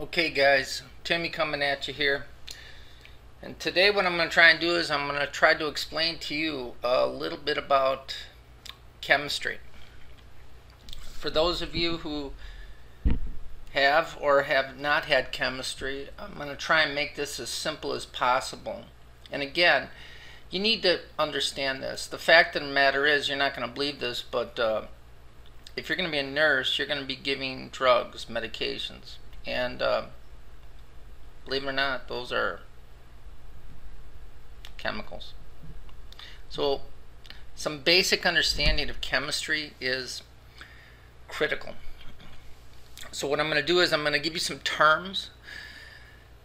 Okay guys, Timmy coming at you here. And today what I'm going to try and do is I'm going to try to explain to you a little bit about chemistry. For those of you who have or have not had chemistry, I'm going to try and make this as simple as possible. And again, you need to understand this. The fact of the matter is, you're not going to believe this, but if you're going to be a nurse, you're going to be giving drugs, medications. And believe it or not, those are chemicals. So some basic understanding of chemistry is critical. So what I'm going to do is I'm going to give you some terms.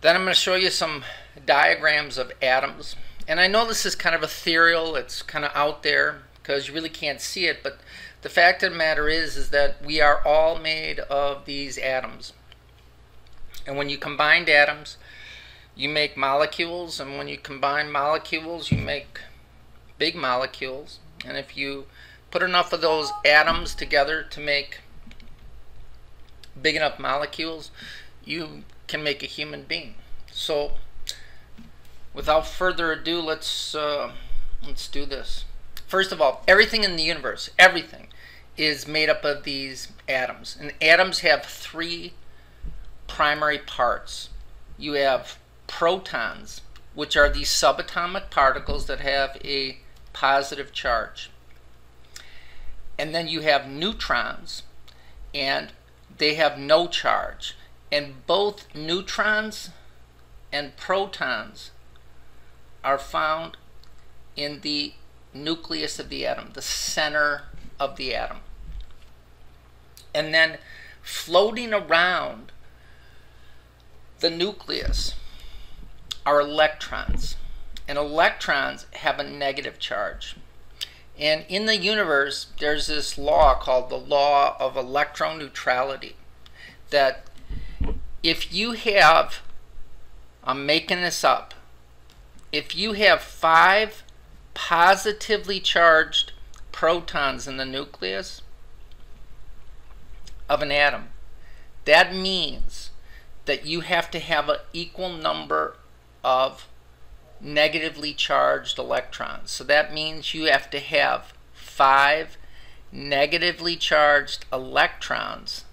Then I'm going to show you some diagrams of atoms. And I know this is kind of ethereal, it's kind of out there because you really can't see it, but the fact of the matter is that we are all made of these atoms. And when you combine atoms, you make molecules, and when you combine molecules, you make big molecules. And if you put enough of those atoms together to make big enough molecules, you can make a human being. So without further ado, let's do this. First of all, everything in the universe, everything is made up of these atoms. And atoms have three primary parts. You have protons, which are these subatomic particles that have a positive charge. And then you have neutrons, and they have no charge. And both neutrons and protons are found in the nucleus of the atom, the center of the atom. And then floating around the nucleus are electrons, and electrons have a negative charge. And in the universe, there's this law called the law of electron neutrality, that if you have, I'm making this up, if you have 5 positively charged protons in the nucleus of an atom, that means that you have to have an equal number of negatively charged electrons. So that means you have to have 5 negatively charged electrons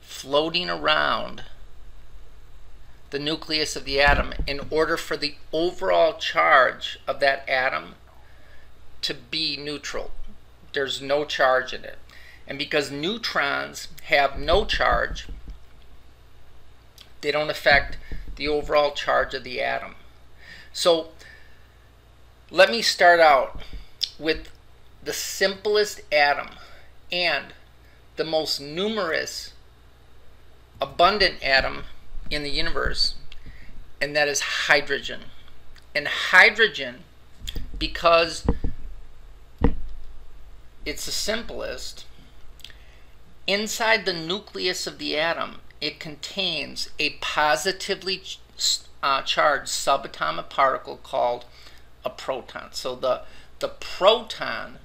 floating around the nucleus of the atom in order for the overall charge of that atom to be neutral. There's no charge in it. And because neutrons have no charge, they don't affect the overall charge of the atom. So let me start out with the simplest atom and the most numerous, abundant atom in the universe, and that is hydrogen. And hydrogen, because it's the simplest, inside the nucleus of the atom, it contains a positively charged subatomic particle called a proton. So the protons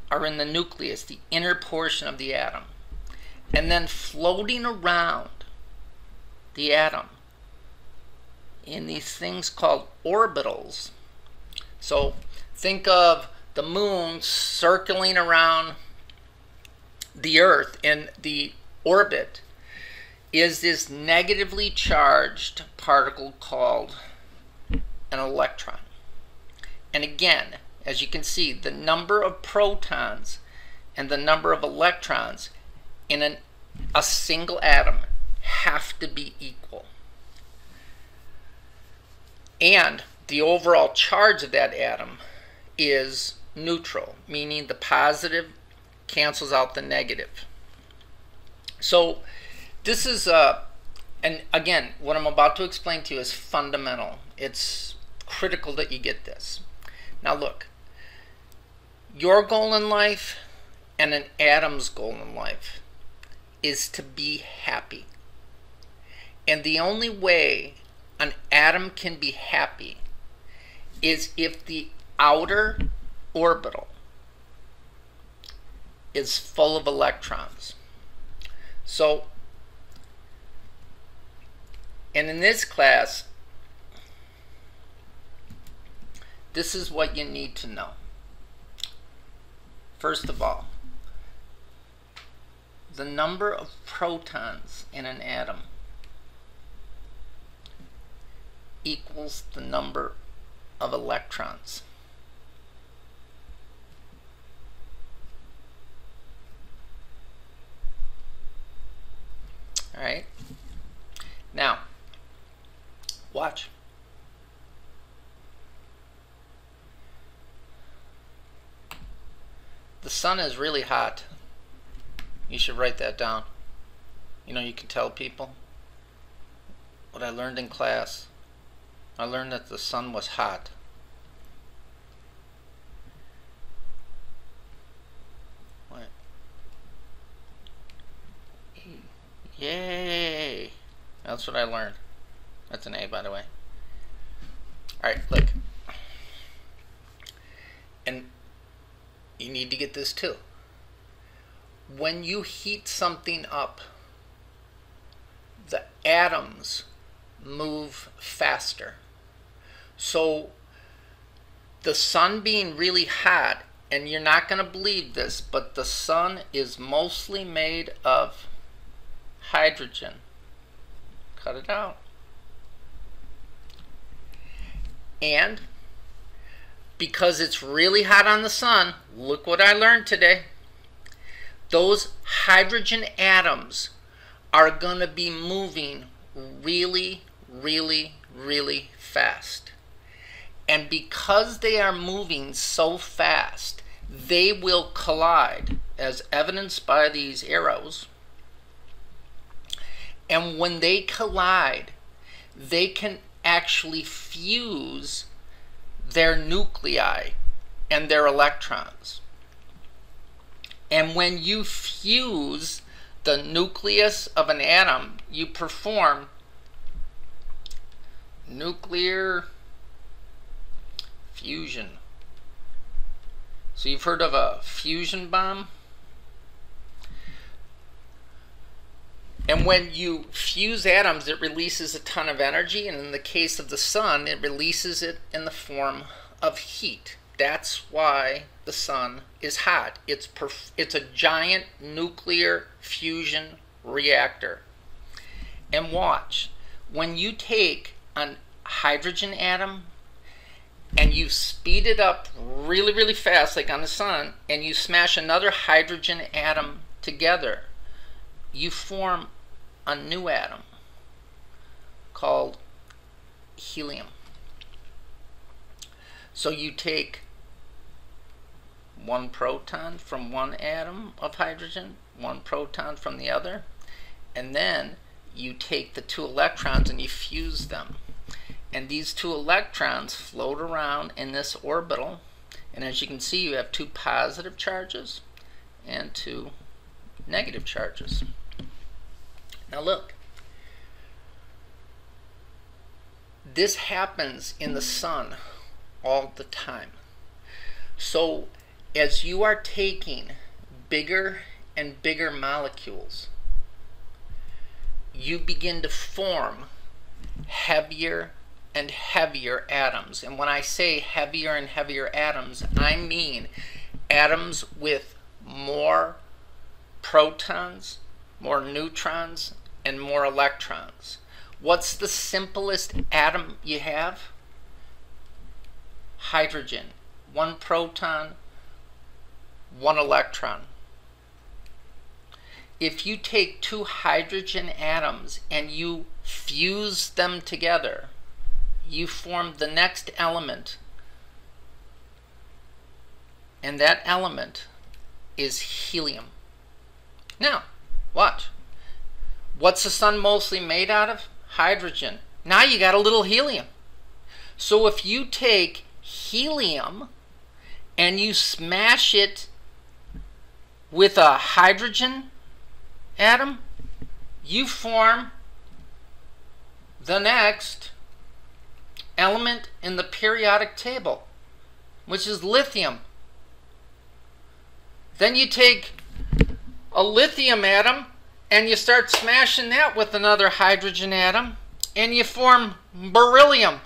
are in the nucleus, the inner portion of the atom. And then floating around the atom in these things called orbitals. So think of the moon circling around the Earth, and the orbit is this negatively charged particle called an electron. And again, as you can see, the number of protons and the number of electrons in a single atom have to be equal. And the overall charge of that atom is neutral, meaning the positive cancels out the negative. So this is and again, what I'm about to explain to you is fundamental. It's critical that you get this. Now look, your goal in life and an atom's goal in life is to be happy. And the only way an atom can be happy is if the outer orbital is full of electrons. So, and in this class, this is what you need to know. First of all, the number of protons in an atom equals the number of electrons. All right? Now, watch. The sun is really hot. You should write that down. You know, you can tell people what I learned in class. I learned that the sun was hot. What? Yay! That's what I learned. That's an A, by the way. Alright, look. And you need to get this too. When you heat something up, the atoms move faster. So the sun being really hot, and you're not going to believe this, but the sun is mostly made of hydrogen. Cut it out. And because it's really hot on the sun, look what I learned today. Those hydrogen atoms are going to be moving really, really, really fast. And because they are moving so fast, they will collide, as evidenced by these arrows. And when they collide, they can actually fuse their nuclei and their electrons. And when you fuse the nucleus of an atom, you perform nuclear fusion. So you've heard of a fusion bomb? And when you fuse atoms, it releases a ton of energy, and in the case of the sun, it releases it in the form of heat. That's why the sun is hot. It's a giant nuclear fusion reactor. And watch, when you take a hydrogen atom and you speed it up really, really fast, like on the sun, and you smash another hydrogen atom together, you form a new atom called helium. So you take one proton from one atom of hydrogen, one proton from the other, and then you take the two electrons and you fuse them. And these two electrons float around in this orbital, and as you can see, you have two positive charges and two negative charges. Now look, this happens in the sun all the time. So as you are taking bigger and bigger molecules, you begin to form heavier and heavier atoms. And when I say heavier and heavier atoms, I mean atoms with more protons, more neutrons, and more electrons. What's the simplest atom you have? Hydrogen. One proton, one electron. If you take two hydrogen atoms and you fuse them together, you form the next element, and that element is helium. Now, watch. What's the sun mostly made out of? Hydrogen. Now you got a little helium. So if you take helium and you smash it with a hydrogen atom, you form the next element in the periodic table, which is lithium. Then you take a lithium atom and you start smashing that with another hydrogen atom and you form beryllium.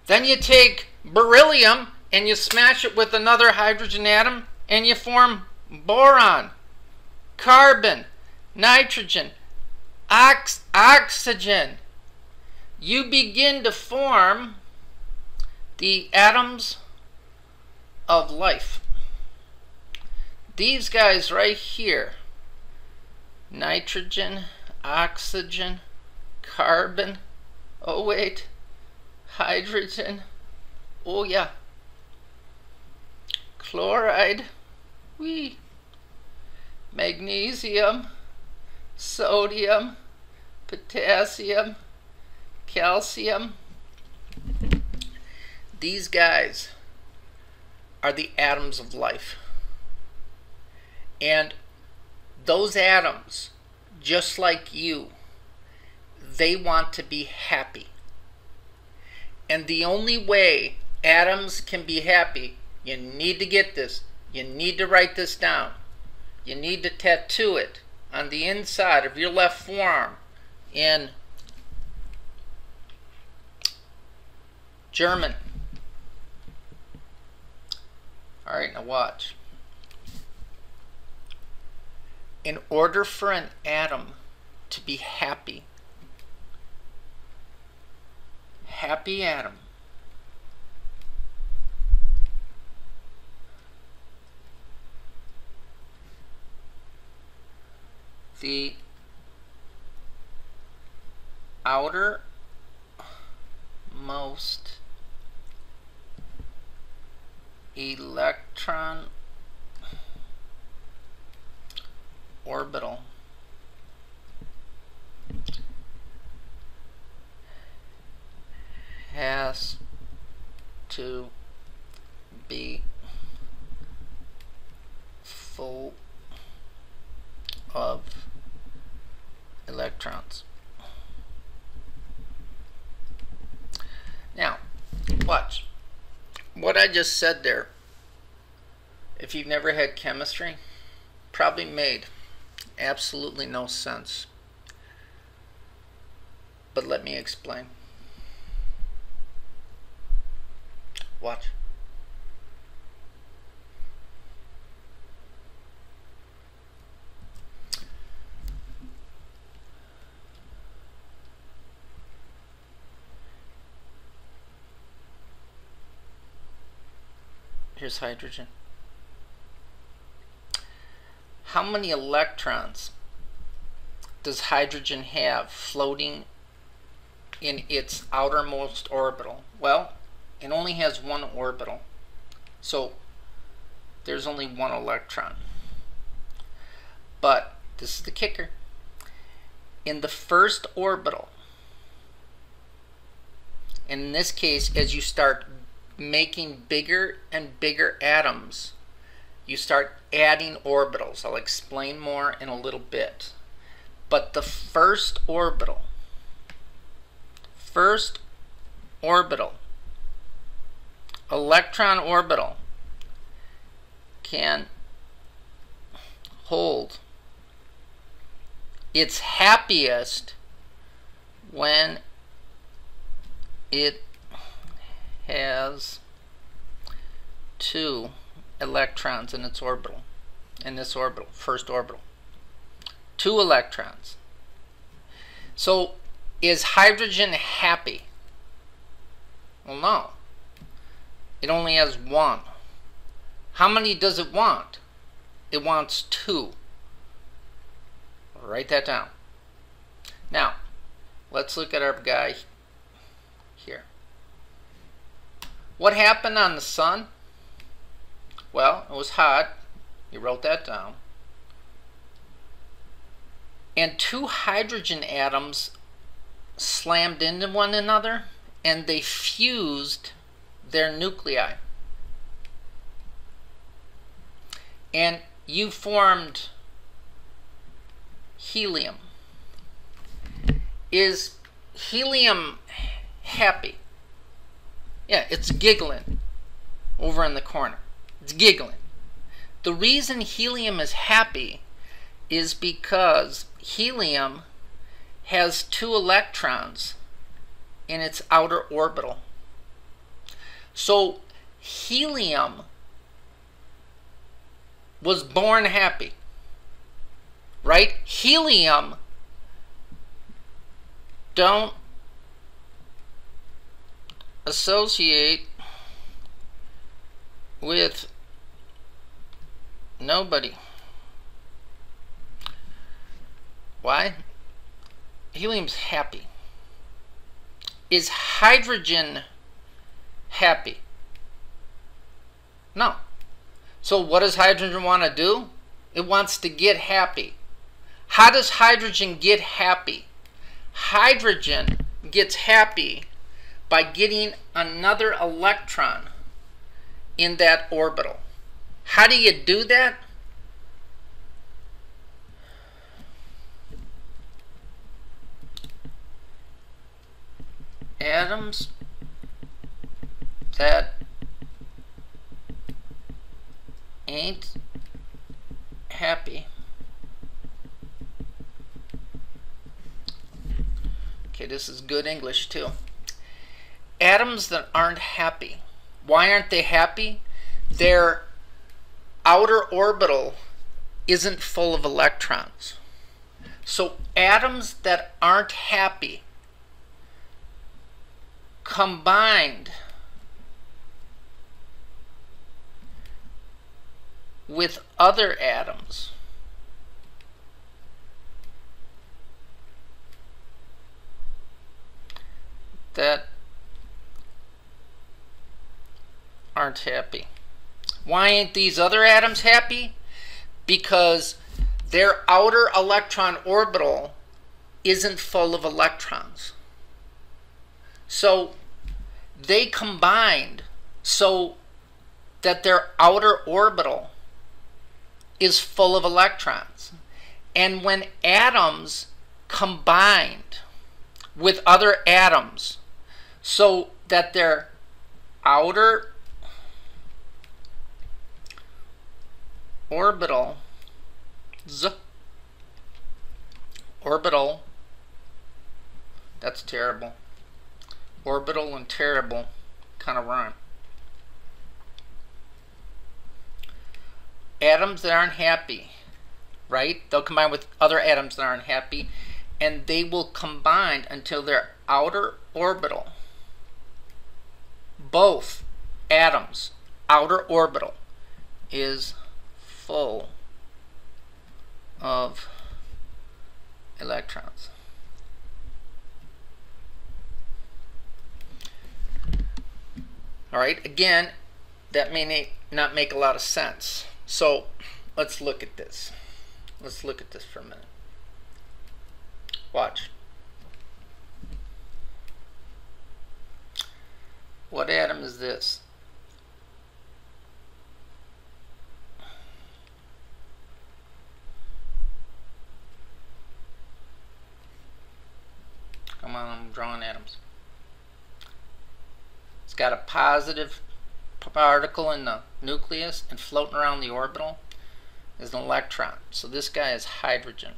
Then you take beryllium and you smash it with another hydrogen atom and you form boron, carbon, nitrogen, oxygen. You begin to form the atoms of life. These guys right here, nitrogen, oxygen, carbon, oh wait, hydrogen, oh yeah, chloride, wee, magnesium, sodium, potassium, calcium. These guys are the atoms of life. And those atoms, just like you, they want to be happy. And the only way atoms can be happy, you need to get this. You need to write this down. You need to tattoo it on the inside of your left forearm in German. All right, now watch. In order for an atom to be happy, happy atom, the outermost electron orbital has to be full of electrons. Now, watch. What I just said there, if you've never had chemistry, probably made absolutely no sense. But let me explain. Watch. Here's hydrogen. How many electrons does hydrogen have floating in its outermost orbital? Well, it only has one orbital. So there's only one electron. But this is the kicker. In the first orbital, in this case, as you start making bigger and bigger atoms, you start adding orbitals. I'll explain more in a little bit. But the first orbital, electron orbital, can hold its happiest when it has 2 electrons in its orbital, in this orbital, first orbital. 2 electrons. So is hydrogen happy? Well, no. It only has 1. How many does it want? It wants 2. Write that down. Now, let's look at our guy here. What happened on the sun? Well, it was hot. You wrote that down. And 2 hydrogen atoms slammed into one another and they fused their nuclei. And you formed helium. Is helium happy? Yeah, it's giggling over in the corner. It's giggling. The reason helium is happy is because helium has 2 electrons in its outer orbital. So helium was born happy, right? Helium don't associate with nobody. Why? Helium's happy. Is hydrogen happy? No. So what does hydrogen want to do? It wants to get happy. How does hydrogen get happy? Hydrogen gets happy by getting another electron in that orbital. How do you do that? Atoms that ain't happy. Okay, this is good English too. Atoms that aren't happy. Why aren't they happy? Their outer orbital isn't full of electrons. So atoms that aren't happy combined with other atoms that aren't happy. Why ain't these other atoms happy? Because their outer electron orbital isn't full of electrons. So they combined so that their outer orbital is full of electrons. And when atoms combined with other atoms so that their outer orbital that's terrible. Orbital and terrible kind of rhyme. Atoms that aren't happy, right? They'll combine with other atoms that aren't happy, and they will combine until their outer orbital, both atoms, outer orbital, is full of electrons. All right, again, that may not make a lot of sense. So let's look at this. Let's look at this for a minute. Watch. What atom is this? Come on, I'm drawing atoms. It's got a positive particle in the nucleus, and floating around the orbital is an electron. So this guy is hydrogen.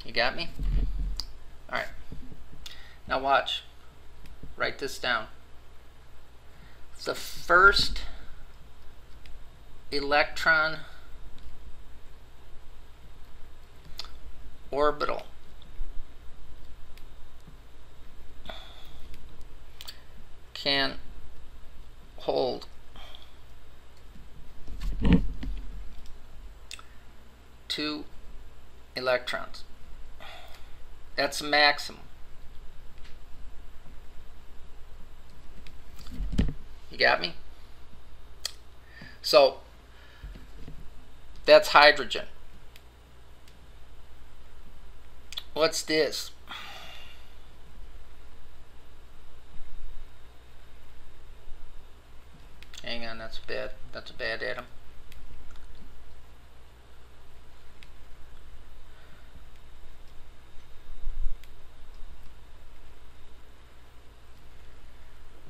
You got me? Alright. Now watch. Write this down. The first electron orbital can hold 2 electrons. That's the maximum. You got me? So that's hydrogen. What's this? Hang on, that's bad. That's a bad atom.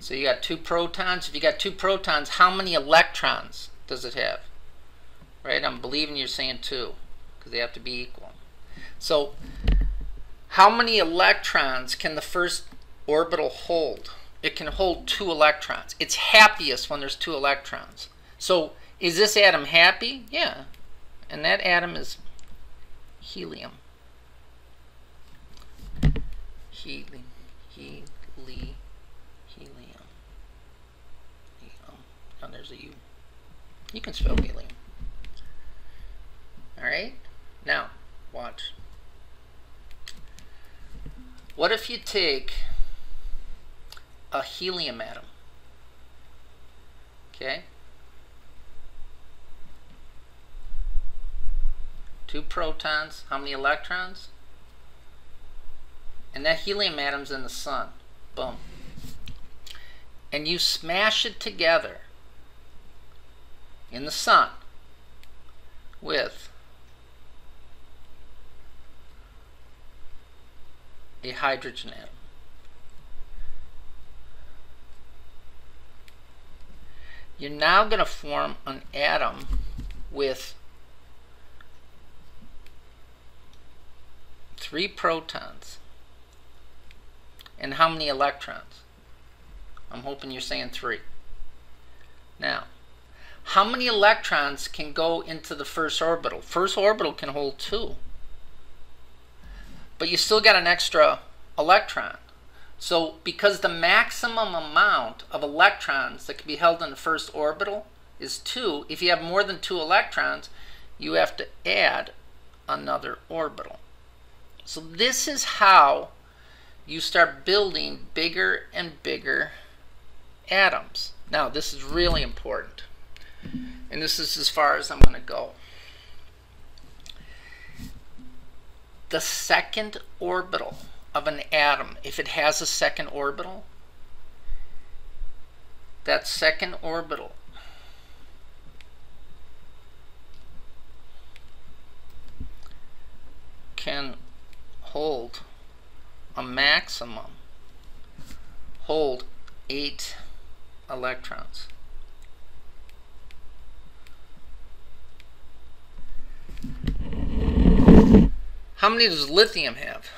So you got 2 protons. If you got 2 protons, how many electrons does it have? Right? I'm believing you're saying 2 because they have to be equal. So how many electrons can the first orbital hold? It can hold 2 electrons. It's happiest when there's 2 electrons. So is this atom happy? Yeah. And that atom is helium. Helium. Oh, there's a U. You can spell helium. Alright? Now, watch. What if you take a helium atom? Okay? 2 protons. How many electrons? And that helium atom's in the sun. Boom. And you smash it together in the sun with a hydrogen atom. You're now going to form an atom with 3 protons. And how many electrons? I'm hoping you're saying 3. Now, how many electrons can go into the first orbital? First orbital can hold 2. But you still got an extra electron. So because the maximum amount of electrons that can be held in the first orbital is 2, if you have more than 2 electrons, you have to add another orbital. So this is how you start building bigger and bigger atoms. Now this is really important. And this is as far as I'm going to go. The second orbital of an atom, if it has a second orbital, that second orbital can hold a maximum, hold 8 electrons. How many does lithium have?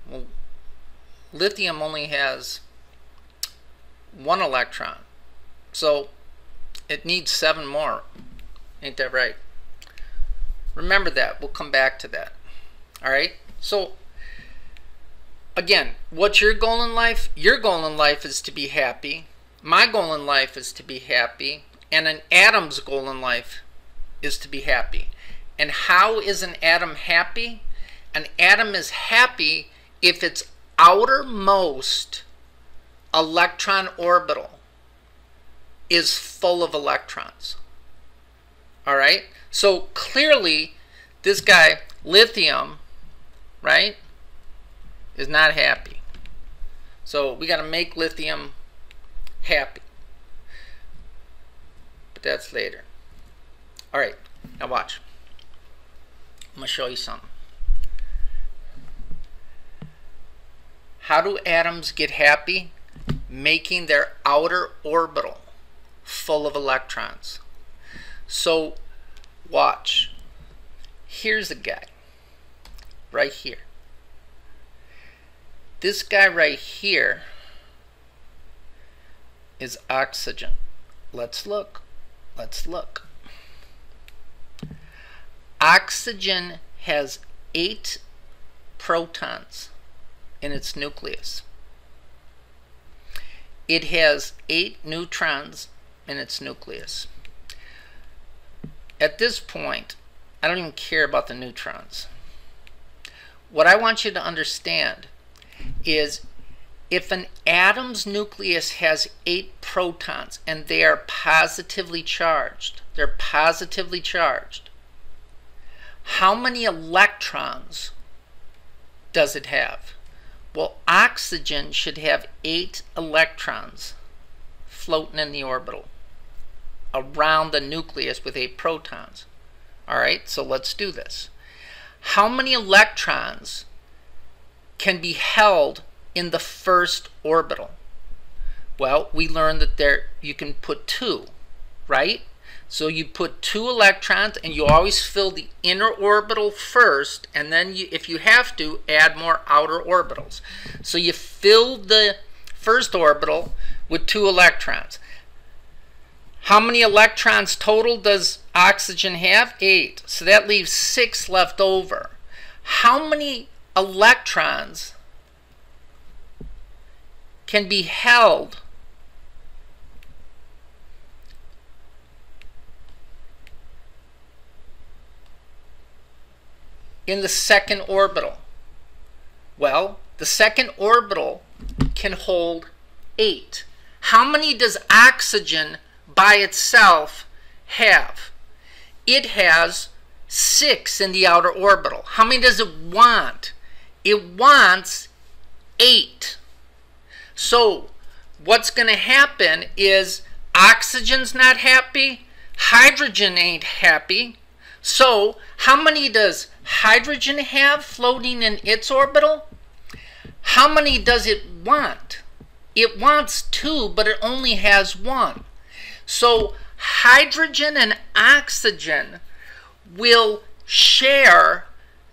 Well, lithium only has 1 electron. So it needs 7 more. Ain't that right? Remember that. We'll come back to that. Alright? So, again, what's your goal in life? Your goal in life is to be happy. My goal in life is to be happy. And an atom's goal in life is to be happy. And how is an atom happy? An atom is happy if its outermost electron orbital is full of electrons. Alright? So clearly, this guy, lithium, right, is not happy. So we got to make lithium happy. But that's later. Alright, now watch. I'm going to show you something. How do atoms get happy? Making their outer orbital full of electrons. So watch. Here's a guy right here. This guy right here is oxygen. Let's look. Let's look. Oxygen has 8 protons in its nucleus. It has 8 neutrons in its nucleus. At this point, I don't even care about the neutrons. What I want you to understand is if an atom's nucleus has 8 protons and they are positively charged, they're positively charged, how many electrons does it have? Well, oxygen should have 8 electrons floating in the orbital around the nucleus with 8 protons. Alright, so let's do this. How many electrons can be held in the first orbital? Well, we learned that you can put 2, right? So you put 2 electrons, and you always fill the inner orbital first, and then if you have to, add more outer orbitals. So you fill the first orbital with 2 electrons. How many electrons total does oxygen have? 8. So that leaves 6 left over. How many electrons can be held in the second orbital? Well, the second orbital can hold 8. How many does oxygen by itself have? It has 6 in the outer orbital. How many does it want? It wants 8. So what's going to happen is oxygen's not happy, hydrogen ain't happy. So how many does hydrogen have floating in its orbital? How many does it want? It wants 2, but it only has 1. So hydrogen and oxygen will share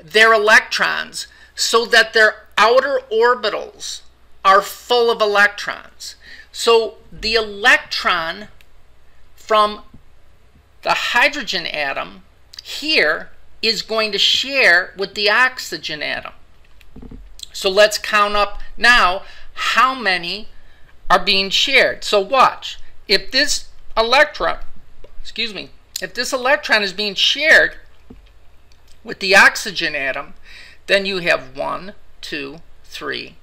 their electrons so that their outer orbitals are full of electrons. So the electron from the hydrogen atom here is going to share with the oxygen atom. So let's count up now how many are being shared. So watch. If this electron, if this electron is being shared with the oxygen atom, then you have 1, 2, 3,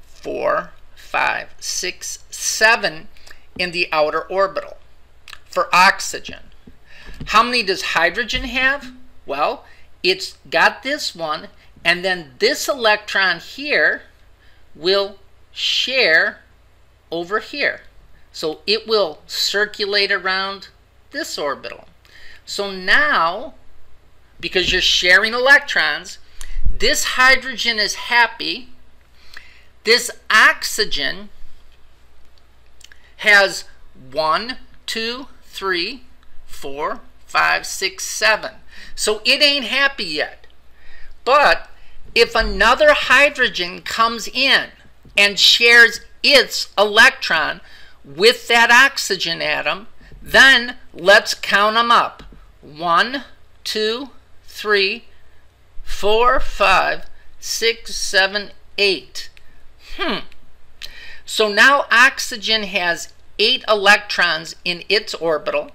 4, 5, 6, 7 in the outer orbital for oxygen. How many does hydrogen have? Well, it's got this one, and then this electron here will share over here. So it will circulate around this orbital. So now, because you're sharing electrons, this hydrogen is happy. This oxygen has 1, 2, 3, 4, 5, 6, 7. So it ain't happy yet. But if another hydrogen comes in and shares its electron with that oxygen atom, then let's count them up. 1, 2, 3, 4, 5, 6, 7, 8. So now oxygen has 8 electrons in its orbital,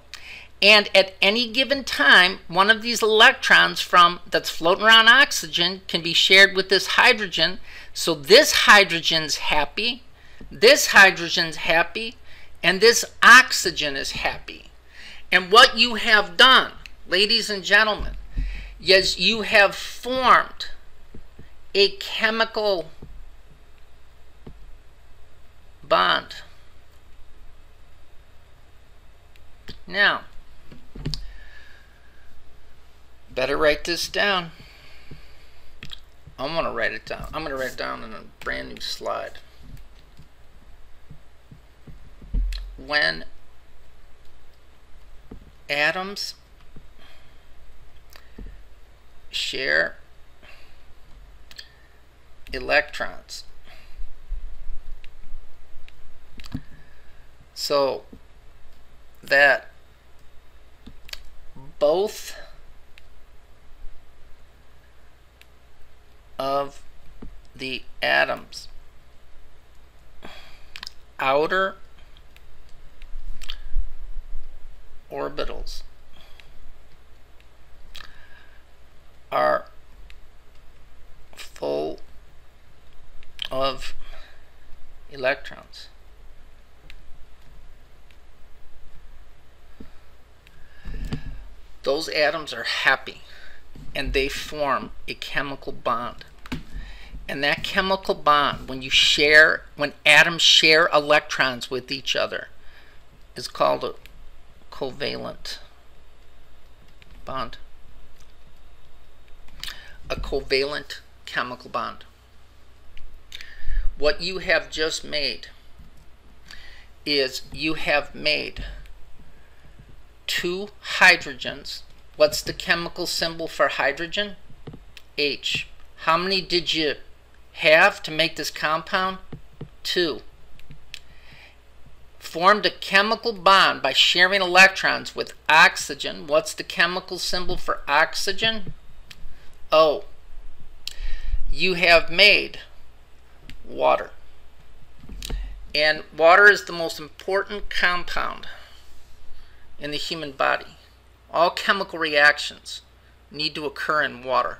and at any given time, one of these electrons that's floating around oxygen can be shared with this hydrogen. So this hydrogen's happy, this hydrogen's happy, and this oxygen is happy. And what you have done, ladies and gentlemen, is you have formed a chemical bond. Now, better write this down. I'm going to write it down. I'm going to write it down in a brand new slide. When atoms share electrons, so that both of the atoms' outer orbitals are full of electrons. Those atoms are happy, and they form a chemical bond. And that chemical bond, when atoms share electrons with each other, is called a covalent bond. A covalent chemical bond. what you have just made is you have made two hydrogens. What's the chemical symbol for hydrogen? H. How many did you have to make this compound? Two. Formed a chemical bond by sharing electrons with oxygen. What's the chemical symbol for oxygen? O. You have made water. And water is the most important compound in the human body. All chemical reactions need to occur in water.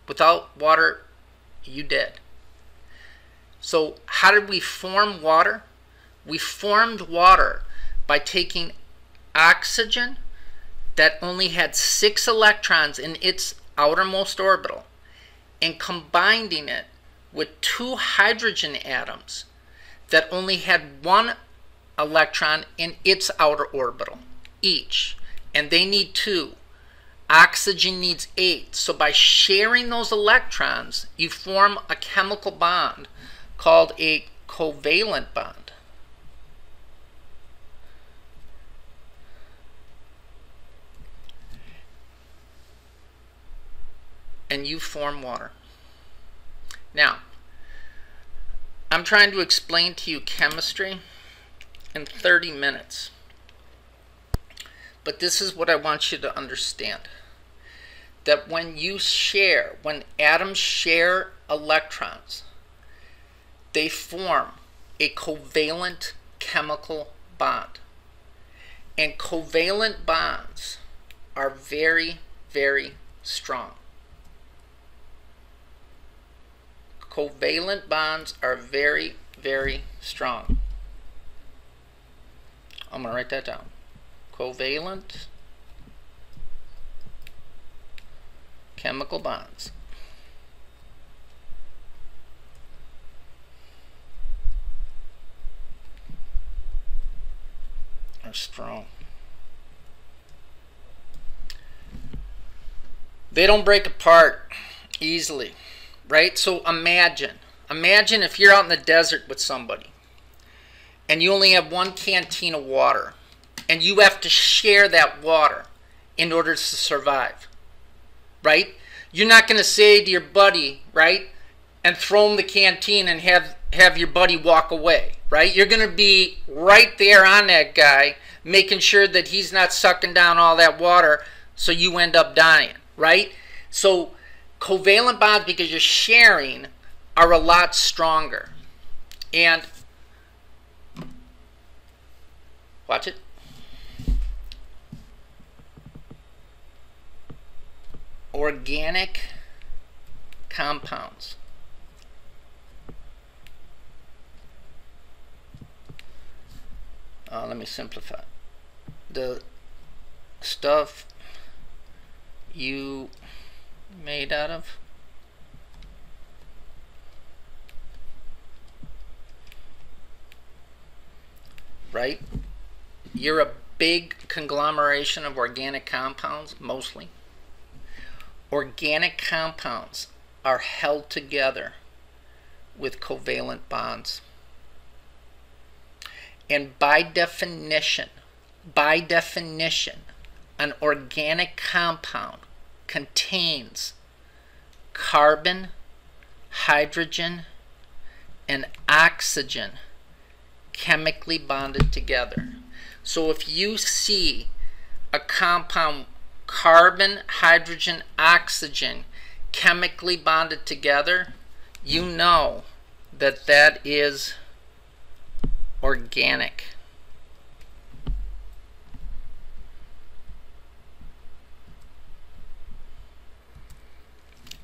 Without water, you dead. So how did we form water? We formed water by taking oxygen that only had 6 electrons in its outermost orbital and combining it with 2 hydrogen atoms that only had 1 electron in its outer orbital each, and they need 2. Oxygen needs 8. So by sharing those electrons, you form a chemical bond called a covalent bond. And you form water. Now, I'm trying to explain to you chemistry in 30 minutes. But this is what I want you to understand. That when atoms share electrons, they form a covalent chemical bond. And covalent bonds are very, very strong. Covalent bonds are very, very strong. I'm going to write that down. Covalent chemical bonds are strong. They don't break apart easily. Right? So imagine if you're out in the desert with somebody and you only have 1 canteen of water and you have to share that water in order to survive. Right? You're not going to say to your buddy, right, and throw him the canteen and have your buddy walk away. Right? You're going to be right there on that guy, making sure that he's not sucking down all that water so you end up dying. Right? So covalent bonds, because you're sharing, are a lot stronger. And watch it. Organic compounds. Let me simplify. The stuff you made out of right? You're a big conglomeration of organic compounds, mostly. Organic compounds are held together with covalent bonds. And by definition, an organic compound contains carbon, hydrogen, and oxygen chemically bonded together. So if you see a compound, carbon, hydrogen, oxygen, chemically bonded together, you know that that is organic.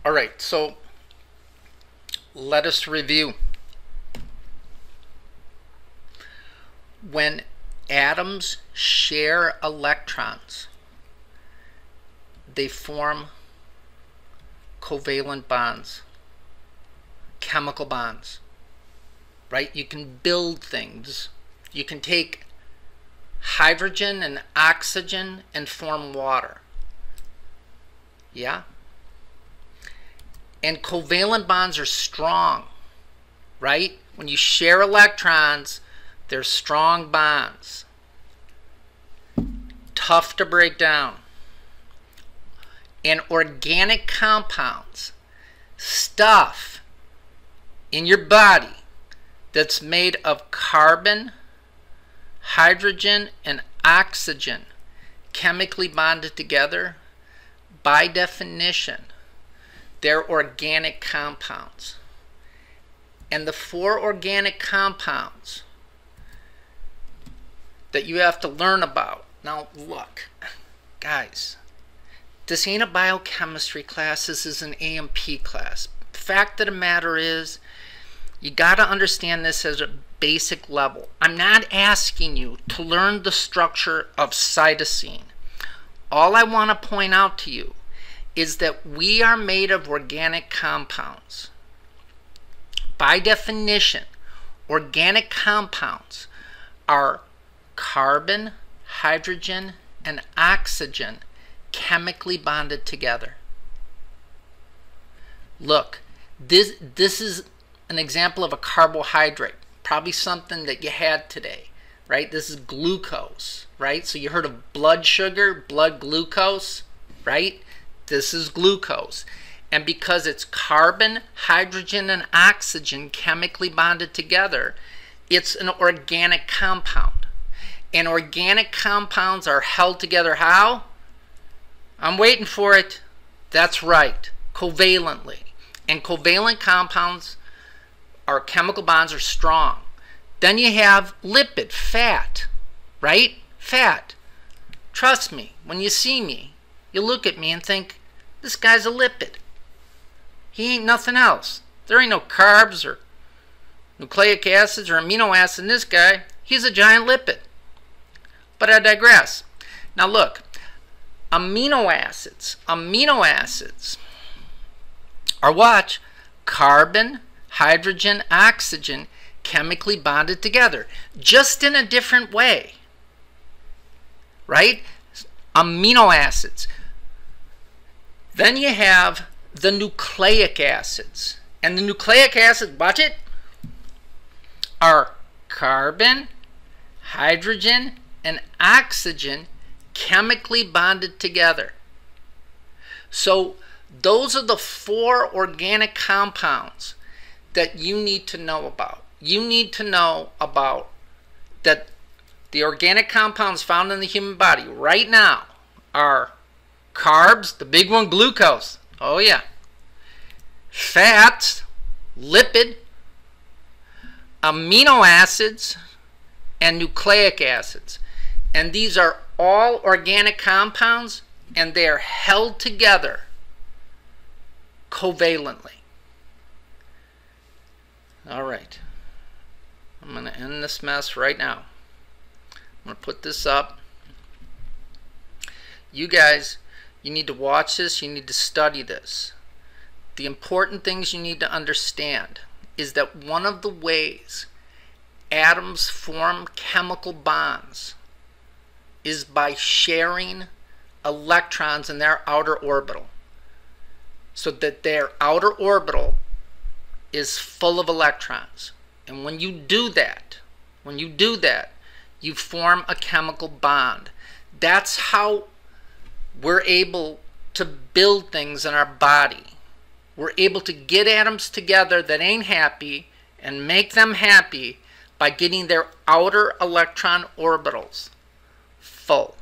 All right, so let us review. When atoms share electrons, they form covalent bonds, chemical bonds, right? You can build things. You can take hydrogen and oxygen and form water. Yeah? And covalent bonds are strong. right? When you share electrons, they're strong bonds. Tough to break down. And organic compounds, stuff in your body that's made of carbon, hydrogen, and oxygen chemically bonded together, by definition, they're organic compounds. And the 4 organic compounds that you have to learn about. Now look, guys, this ain't a biochemistry class, this is an A&P class. Fact of the matter is, you got to understand this as a basic level. I'm not asking you to learn the structure of cytosine. All I want to point out to you is that we are made of organic compounds. By definition, organic compounds are carbon, hydrogen, and oxygen chemically bonded together. Look, this is an example of a carbohydrate, probably something that you had today, right? This is glucose, right? So you heard of blood sugar, blood glucose, right? This is glucose. And because it's carbon, hydrogen, and oxygen chemically bonded together, it's an organic compound. And organic compounds are held together how? I'm waiting for it. That's right, covalently. And covalent compounds, our chemical bonds are strong. Then you have lipid, fat, right? Fat. Trust me, when you see me, you look at me and think, this guy's a lipid. He ain't nothing else. There ain't no carbs or nucleic acids or amino acids in this guy. He's a giant lipid. But I digress. Now look, amino acids are what? Carbon, hydrogen, oxygen chemically bonded together, just in a different way, right? Amino acids. Then you have the nucleic acids. And the nucleic acids, watch it, are carbon, hydrogen, and oxygen chemically bonded together. So those are the 4 organic compounds that you need to know about. You need to know about that the organic compounds found in the human body right now are carbs, the big one, glucose. Oh yeah. Fats, lipid, amino acids, and nucleic acids. And these are all organic compounds, and they are held together covalently. All right. I'm going to end this mess right now. I'm going to put this up. You guys, you need to watch this. You need to study this. The important things you need to understand is that one of the ways atoms form chemical bonds is by sharing electrons in their outer orbital, so that their outer orbital is full of electrons. And when you do that, you form a chemical bond. That's how we're able to build things in our body. We're able to get atoms together that ain't happy and make them happy by getting their outer electron orbitals full.